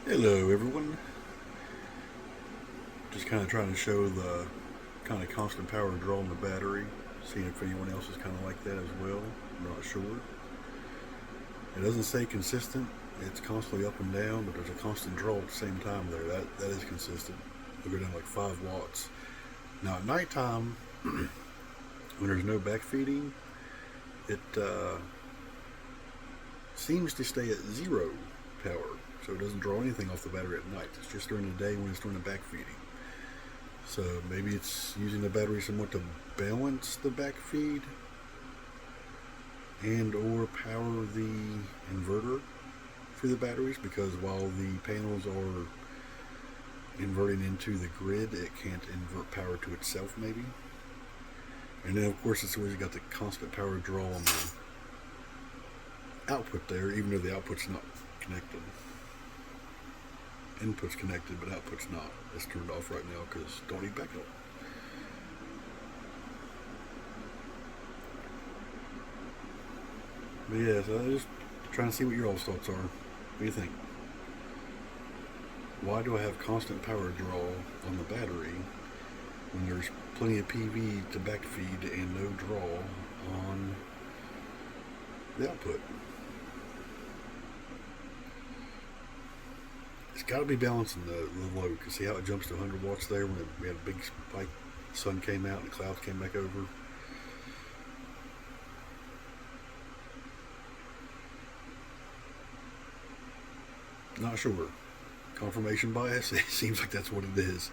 Hello everyone, just kind of trying to show the kind of constant power draw on the battery, seeing if anyone else is kind of like that as well. I'm not sure. It doesn't say consistent, it's constantly up and down, but there's a constant draw at the same time there. That is consistent. It'll go down like 5 watts. Now at nighttime, when there's no backfeeding, it seems to stay at 0 power. So it doesn't draw anything off the battery at night. It's just during the day when it's doing the backfeeding. So maybe it's using the battery somewhat to balance the back feed and or power the inverter for the batteries, because while the panels are inverting into the grid, it can't invert power to itself maybe. And then of course it's always got the constant power draw on the output there, even though the output's not connected. Input's connected, but output's not. It's turned off right now because don't need backup. But yeah, so I'm just trying to see what your all's thoughts are. What do you think? Why do I have constant power draw on the battery when there's plenty of PV to backfeed and no draw on the output? It's got to be balancing the load. Cause see how it jumps to 100 watts there when we had a big spike. The sun came out and the clouds came back over. Not sure. Confirmation bias. It seems like that's what it is.